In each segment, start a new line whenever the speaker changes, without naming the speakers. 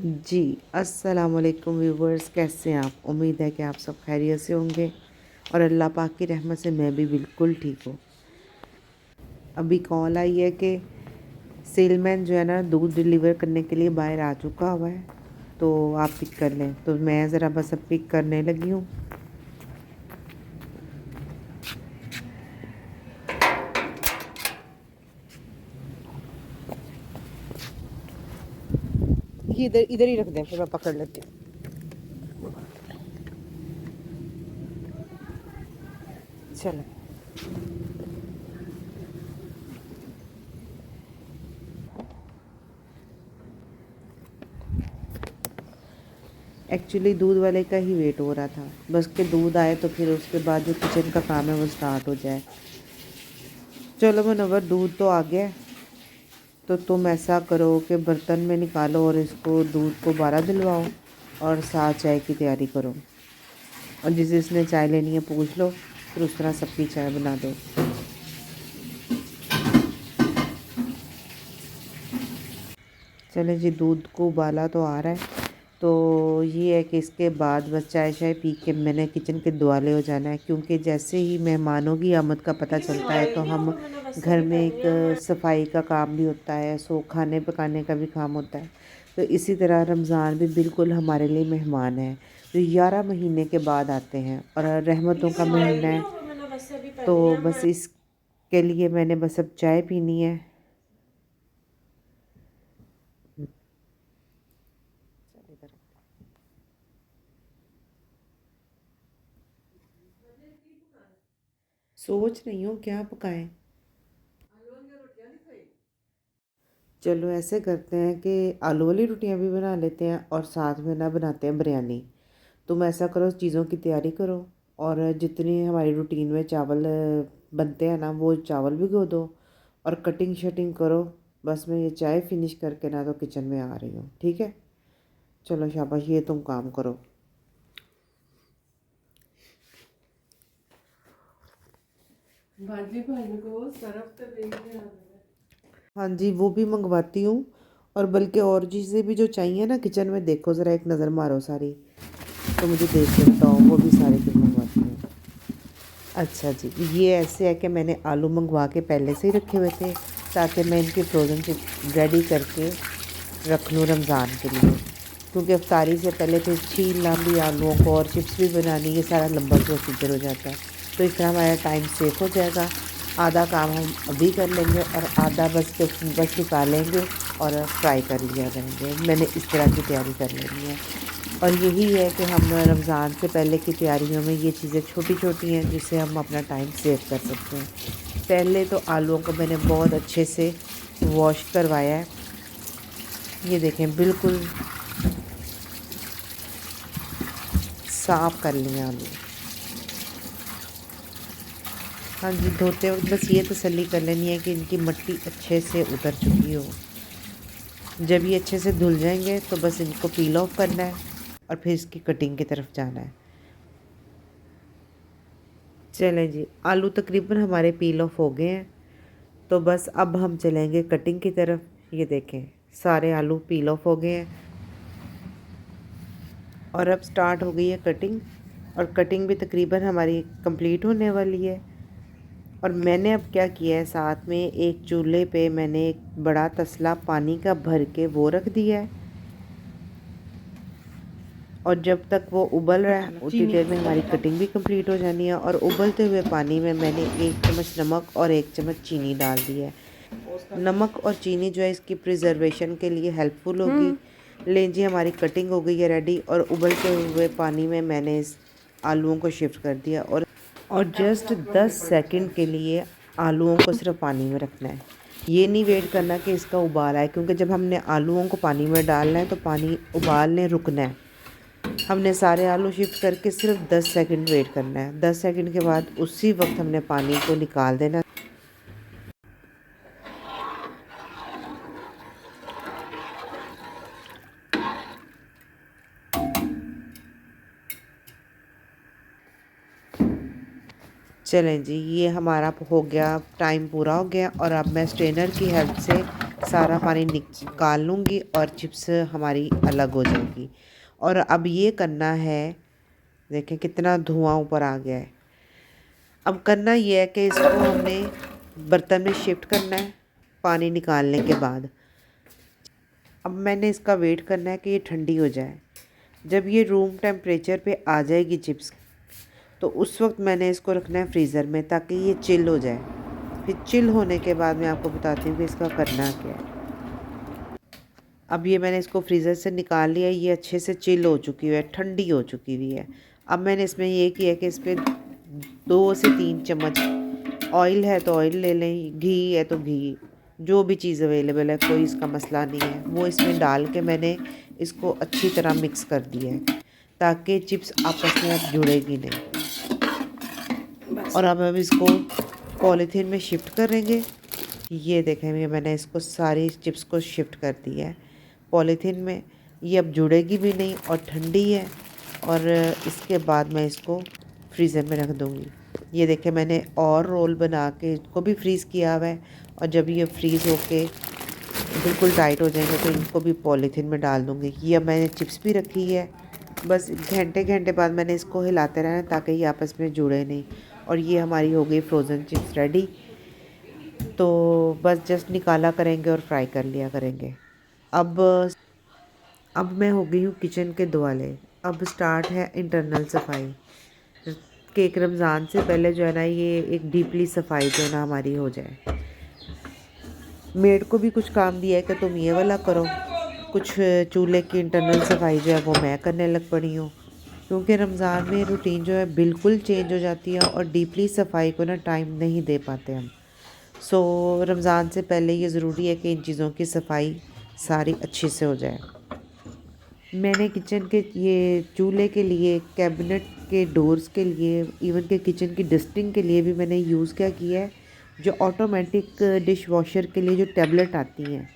जी, अस्सलाम वालेकुम व्यूवर्स, कैसे हैं आप? उम्मीद है कि आप सब खैरियत से होंगे और अल्लाह पाक की रहमत से मैं भी बिल्कुल ठीक हूँ। अभी कॉल आई है कि सेलमैन जो है ना दूध डिलीवर करने के लिए बाहर आ चुका हुआ है, तो आप पिक कर लें। तो मैं ज़रा बस अब पिक करने लगी हूँ। ये इधर इधर ही रख दें, फिर मैं पकड़ लेती हूँ। चलो, एक्चुअली दूध वाले का ही वेट हो रहा था, बस के दूध आए तो फिर उसके बाद जो किचन का काम है वो स्टार्ट हो जाए। चलो मुनव्वर, दूध तो आ गया है, तो तुम ऐसा करो कि बर्तन में निकालो और इसको दूध को उबाला दिलवाओ और साथ चाय की तैयारी करो। और जिसने चाय लेनी है पूछ लो, फिर उस तरह सबकी चाय बना दो। चले जी, दूध को उबाला तो आ रहा है, तो ये है कि इसके बाद बस चाय शाय पी के मैंने किचन के दुआले हो जाना है, क्योंकि जैसे ही मेहमानों की आमद का पता चलता है तो हम घर में एक सफाई का काम भी होता है, सो खाने पकाने का भी काम होता है। तो इसी तरह रमज़ान भी बिल्कुल हमारे लिए मेहमान है, जो 11 महीने के बाद आते हैं और रहमतों का महीना है। तो बस इसके लिए मैंने बस अब चाय पीनी है। सोच रही हूँ क्या पकाएं। चलो ऐसे करते हैं कि आलू वाली रोटियां भी बना लेते हैं और साथ में ना बनाते हैं बिरयानी। तुम ऐसा करो, चीज़ों की तैयारी करो और जितनी हमारी रूटीन में चावल बनते हैं ना वो चावल भिगो दो और कटिंग शटिंग करो। बस मैं ये चाय फिनिश करके ना तो किचन में आ रही हूँ, ठीक है? चलो शाबाश, ये तुम काम करो। हाँ जी, वो भी मंगवाती हूँ, और बल्कि और चीज़ें भी जो चाहिए ना किचन में, देखो ज़रा एक नज़र मारो सारी, तो मुझे देख के बताओ, वो भी सारे फिर मंगवाती हूँ। अच्छा जी, ये ऐसे है कि मैंने आलू मंगवा के पहले से ही रखे हुए थे, ताकि मैं इनकी फ्रोज़न चिप्स रेडी करके रख लूँ रमज़ान के लिए, क्योंकि अफ्तारी से पहले फिर छीलना भी आलूओं को और चिप्स भी बनानी, ये सारा लंबा प्रोसीजर हो जाता है। तो इस तरह हमारा टाइम सेव हो जाएगा। आधा काम हम अभी कर लेंगे और आधा बस निकालेंगे और फ्राई कर लिया करेंगे। मैंने इस तरह की तैयारी कर लेनी है। और यही है कि हम रमज़ान से पहले की तैयारियों में ये चीज़ें छोटी छोटी हैं जिससे हम अपना टाइम सेव कर सकते हैं। पहले तो आलूओं को मैंने बहुत अच्छे से वॉश करवाया है। ये देखें, बिल्कुल साफ़ कर लिए आलू। हाँ जी, धोते वक्त बस ये तसल्ली कर लेनी है कि इनकी मिट्टी अच्छे से उतर चुकी हो। जब ये अच्छे से धुल जाएंगे तो बस इनको पील ऑफ करना है और फिर इसकी कटिंग की तरफ जाना है। चलें जी, आलू तकरीबन हमारे पील ऑफ हो गए हैं, तो बस अब हम चलेंगे कटिंग की तरफ। ये देखें, सारे आलू पील ऑफ हो गए हैं और अब स्टार्ट हो गई है कटिंग, और कटिंग भी तकरीबन हमारी कंप्लीट होने वाली है। और मैंने अब क्या किया है, साथ में एक चूल्हे पे मैंने एक बड़ा तसला पानी का भर के वो रख दिया है, और जब तक वो उबल रहा है उतनी देर में हमारी कटिंग भी कंप्लीट हो जानी है। और उबलते हुए पानी में मैंने 1 चम्मच नमक और 1 चम्मच चीनी डाल दी है। नमक और चीनी जो है इसकी प्रिजर्वेशन के लिए हेल्पफुल होगी। लें जी, हमारी कटिंग हो गई है रेडी, और उबलते हुए पानी में मैंने इस आलूओं को शिफ्ट कर दिया और जस्ट 10 सेकंड के लिए आलूओं को सिर्फ पानी में रखना है। ये नहीं वेट करना कि इसका उबाल आए, क्योंकि जब हमने आलूओं को पानी में डालना है तो पानी उबालने रुकना है। हमने सारे आलू शिफ्ट करके सिर्फ 10 सेकंड वेट करना है। 10 सेकंड के बाद उसी वक्त हमने पानी को निकाल देना। चलें जी, ये हमारा हो गया, टाइम पूरा हो गया और अब मैं स्ट्रेनर की हेल्प से सारा पानी निकाल लूँगी और चिप्स हमारी अलग हो जाएगी। और अब ये करना है, देखें कितना धुआं ऊपर आ गया है। अब करना ये है कि इसको हमने बर्तन में शिफ्ट करना है पानी निकालने के बाद। अब मैंने इसका वेट करना है कि ये ठंडी हो जाए। जब ये रूम टेम्परेचर पे आ जाएगी चिप्स, तो उस वक्त मैंने इसको रखना है फ्रीज़र में ताकि ये चिल हो जाए। फिर चिल होने के बाद मैं आपको बताती हूँ कि इसका करना क्या है। अब ये मैंने इसको फ्रीज़र से निकाल लिया, ये अच्छे से चिल हो चुकी है, ठंडी हो चुकी हुई है। अब मैंने इसमें ये किया कि इस पर 2 से 3 चम्मच ऑयल है तो ऑयल ले लें, घी है तो घी, जो भी चीज़ अवेलेबल है, कोई इसका मसला नहीं है, वो इसमें डाल के मैंने इसको अच्छी तरह मिक्स कर दिया है ताकि चिप्स आपस में अब जुड़ेगी नहीं। और अब हम इसको पॉलीथीन में शिफ्ट करेंगे। ये देखें, ये मैंने इसको सारी चिप्स को शिफ्ट कर दिया है पॉलीथीन में। ये अब जुड़ेगी भी नहीं और ठंडी है। और इसके बाद मैं इसको फ्रीज़र में रख दूँगी। ये देखें, मैंने और रोल बना के इसको भी फ्रीज़ किया हुआ है और जब ये फ्रीज़ होके बिल्कुल टाइट हो जाएंगे तो इनको भी पॉलीथीन में डाल दूँगी। ये अब मैंने चिप्स भी रखी है, बस घंटे घंटे बाद मैंने इसको हिलाते रहना ताकि ये आपस में जुड़े नहीं। और ये हमारी हो गई फ्रोज़न चिप्स रेडी। तो बस जस्ट निकाला करेंगे और फ्राई कर लिया करेंगे। अब मैं हो गई हूँ किचन के दुआले। अब स्टार्ट है इंटरनल सफाई। केक रमज़ान से पहले जो है ना, ये एक डीपली सफाई जो है ना हमारी हो जाए। मेड को भी कुछ काम दिया है कि तुम ये वाला करो। कुछ चूल्हे की इंटरनल सफाई जो है वो मैं करने लग पड़ी हूँ, क्योंकि रमज़ान में रूटीन जो है बिल्कुल चेंज हो जाती है और डीपली सफाई को ना टाइम नहीं दे पाते हम। सो रमज़ान से पहले ये ज़रूरी है कि इन चीज़ों की सफाई सारी अच्छे से हो जाए। मैंने किचन के ये चूल्हे के लिए, कैबिनेट के डोर्स के लिए, इवन के किचन की डस्टिंग के लिए भी मैंने यूज़ क्या किया है, जो ऑटोमेटिक डिश वॉशर के लिए जो टैबलेट आती हैं,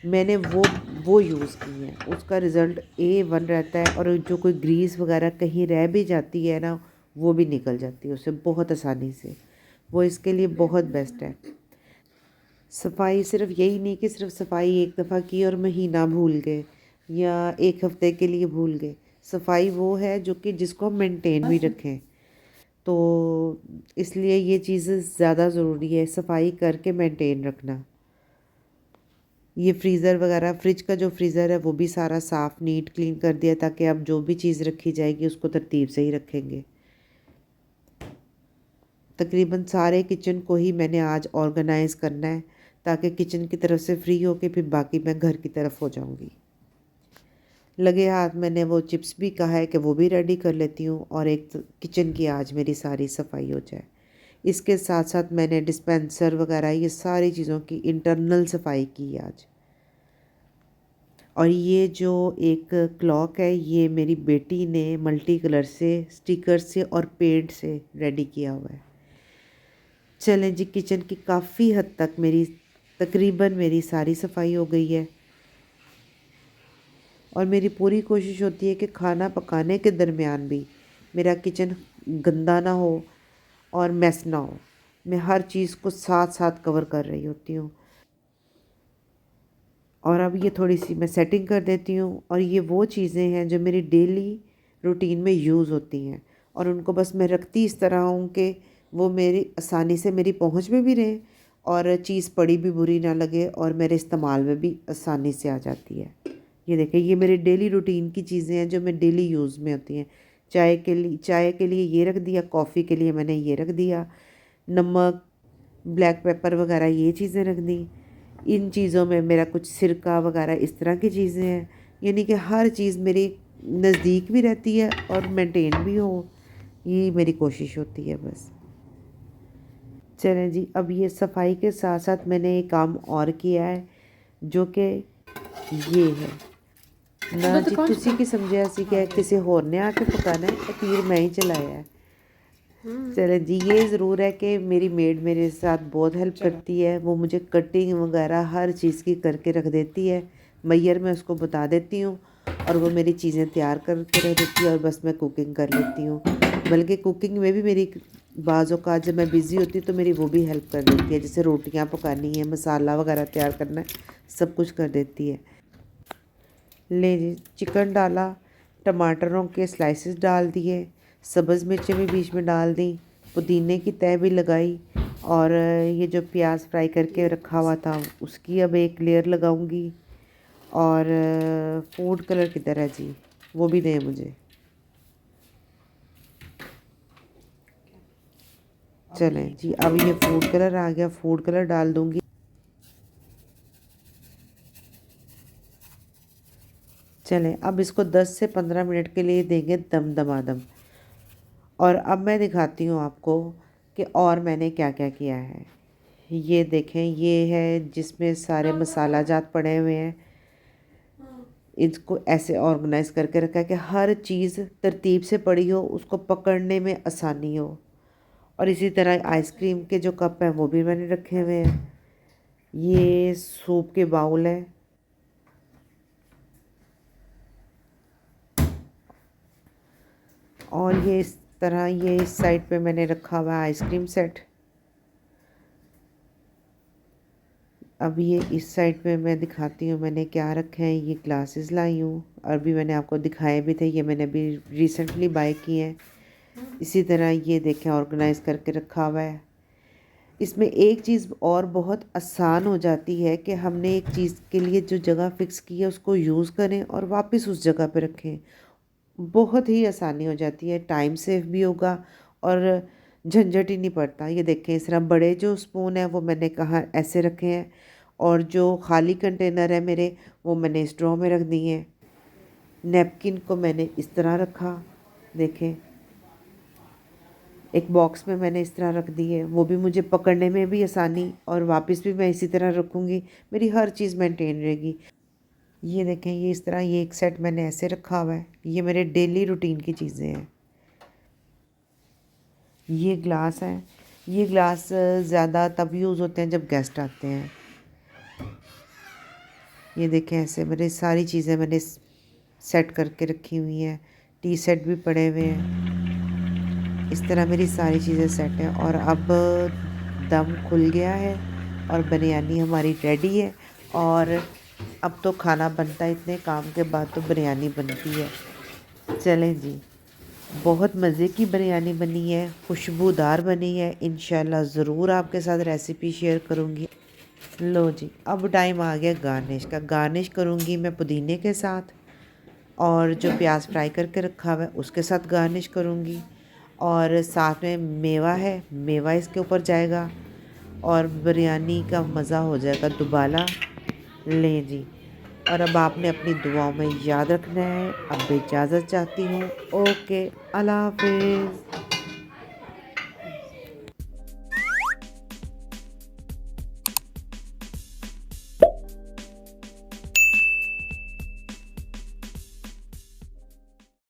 मैंने वो यूज़ की हैं। उसका रिज़ल्ट A1 रहता है और जो कोई ग्रीस वगैरह कहीं रह भी जाती है ना, वो भी निकल जाती है उससे बहुत आसानी से। वो इसके लिए बहुत बेस्ट है। सफाई सिर्फ यही नहीं कि सिर्फ सफाई एक दफ़ा की और महीना भूल गए या एक हफ़्ते के लिए भूल गए। सफाई वो है जो कि जिसको हम मेंटेन भी रखें। तो इसलिए ये चीज़ें ज़्यादा ज़रूरी है, सफाई करके मेंटेन रखना। ये फ्रीज़र वगैरह, फ्रिज का जो फ्रीज़र है वो भी सारा साफ़ नीट क्लीन कर दिया ताकि अब जो भी चीज़ रखी जाएगी उसको तरतीब से ही रखेंगे। तकरीबन सारे किचन को ही मैंने आज ऑर्गेनाइज़ करना है ताकि किचन की तरफ से फ्री होके फिर बाकी मैं घर की तरफ हो जाऊंगी। लगे हाथ मैंने वो चिप्स भी कहा है कि वो भी रेडी कर लेती हूँ और एक किचन की आज मेरी सारी सफाई हो जाए। इसके साथ साथ मैंने डिस्पेंसर वगैरह ये सारी चीज़ों की इंटरनल सफाई की आज। और ये जो एक क्लॉक है, ये मेरी बेटी ने मल्टी कलर से, स्टिकर से और पेंट से रेडी किया हुआ है। चलें जी, किचन की काफ़ी हद तक तकरीबन मेरी सारी सफाई हो गई है और मेरी पूरी कोशिश होती है कि खाना पकाने के दरमियान भी मेरा किचन गंदा ना हो और मैस ना हो। मैं हर चीज़ को साथ साथ कवर कर रही होती हूँ। और अब ये थोड़ी सी मैं सेटिंग कर देती हूँ और ये वो चीज़ें हैं जो मेरी डेली रूटीन में यूज़ होती हैं और उनको बस मैं रखती इस तरह हूँ कि वो मेरी आसानी से मेरी पहुँच में भी रहें और चीज़ पड़ी भी बुरी ना लगे और मेरे इस्तेमाल में भी आसानी से आ जाती है। ये देखें, ये मेरी डेली रूटीन की चीज़ें हैं जो मैं डेली यूज़ में होती हैं। चाय के लिए ये रख दिया, कॉफ़ी के लिए मैंने ये रख दिया, नमक, ब्लैक पेपर वगैरह ये चीज़ें रख दी। इन चीज़ों में मेरा कुछ सिरका वगैरह इस तरह की चीज़ें हैं, यानी कि हर चीज़ मेरी नज़दीक भी रहती है और मेंटेन भी हो, ये मेरी कोशिश होती है बस। चलें जी, अब ये सफाई के साथ साथ मैंने एक काम और किया है जो कि ये है ना जी, तुसी की समझिया सी कि किसी होर ने आके पकाना है, तीर मैं ही चलाया है। चलें जी, ये ज़रूर है कि मेरी मेड मेरे साथ बहुत हेल्प करती है। वो मुझे कटिंग वगैरह हर चीज़ की करके रख देती है। मैयर मैं उसको बता देती हूँ और वो मेरी चीज़ें तैयार करके रख देती है और बस मैं कुकिंग कर लेती हूँ। बल्कि कुकिंग में भी मेरी बाज़ औक़ात जब मैं बिज़ी होती हूँ तो मेरी वो भी हेल्प कर देती है, जैसे रोटियां पकानी है, मसाला वगैरह तैयार करना है, सब कुछ कर देती है। ले जी, चिकन डाला, टमाटरों के स्लाइसेस डाल दिए, सब्ज़ मिर्चें भी बीच में डाल दी, पुदीने की तह भी लगाई, और ये जो प्याज फ्राई करके रखा हुआ था उसकी अब एक लेयर लगाऊंगी। और फूड कलर किधर है जी, वो भी दें मुझे। चलें जी, अब ये फूड कलर आ गया, फूड कलर डाल दूंगी। चलें, अब इसको 10 से 15 मिनट के लिए देंगे दम दमादम। और अब मैं दिखाती हूँ आपको कि और मैंने क्या क्या किया है। ये देखें, ये है जिसमें सारे मसाला जात पड़े हुए हैं। इसको ऐसे ऑर्गेनाइज़ करके रखा है कि हर चीज़ तरतीब से पड़ी हो, उसको पकड़ने में आसानी हो। और इसी तरह आइसक्रीम के जो कप हैं वो भी मैंने रखे हुए हैं। ये सूप के बाउल है, और ये इस तरह ये इस साइड पे मैंने रखा हुआ है आइसक्रीम सेट। अब ये इस साइड पे मैं दिखाती हूँ मैंने क्या रखा है। ये ग्लासेस लाई हूँ, और भी मैंने आपको दिखाए भी थे, ये मैंने अभी रिसेंटली बाय किए हैं। इसी तरह ये देखें ऑर्गेनाइज़ करके रखा हुआ है। इसमें एक चीज़ और बहुत आसान हो जाती है कि हमने एक चीज़ के लिए जो जगह फ़िक्स की है उसको यूज़ करें और वापस उस जगह पे रखें। बहुत ही आसानी हो जाती है, टाइम सेव भी होगा और झंझट ही नहीं पड़ता। ये देखें, इस तरह बड़े जो स्पून हैं वो मैंने कहा ऐसे रखे हैं, और जो खाली कंटेनर है मेरे वो मैंने स्ट्रॉ में रख दिए हैं। नैपकिन को मैंने इस तरह रखा, देखें एक बॉक्स में मैंने इस तरह रख दी है, वो भी मुझे पकड़ने में भी आसानी, और वापस भी मैं इसी तरह रखूँगी, मेरी हर चीज़ मेंटेन रहेगी। ये देखें, ये इस तरह ये एक सेट मैंने ऐसे रखा हुआ है। ये मेरे डेली रूटीन की चीज़ें हैं। ये ग्लास हैं, ये ग्लास ज़्यादा तब यूज़ होते हैं जब गेस्ट आते हैं। ये देखें, ऐसे मेरे सारी चीज़ें मैंने सेट करके रखी हुई हैं। टी सेट भी पड़े हुए हैं। इस तरह मेरी सारी चीज़ें सेट हैं, और अब दम खुल गया है और बिरयानी हमारी रेडी है। और अब तो खाना बनता है, इतने काम के बाद तो बिरयानी बनती है। चलें जी, बहुत मज़े की बिरयानी बनी है, खुशबूदार बनी है। इंशाल्लाह ज़रूर आपके साथ रेसिपी शेयर करूँगी। लो जी, अब टाइम आ गया गार्निश का। गार्निश करूँगी मैं पुदीने के साथ, और जो प्याज फ्राई करके रखा हुआ है उसके साथ गार्निश करूँगी, और साथ में मेवा है, मेवा इसके ऊपर जाएगा, और बिरयानी का मज़ा हो जाएगा दुबाला। लें जी, और अब आपने अपनी दुआओं में याद रखना है। अब मैं इजाज़त चाहती हूँ। ओके, अल्लाह हाफ़िज़।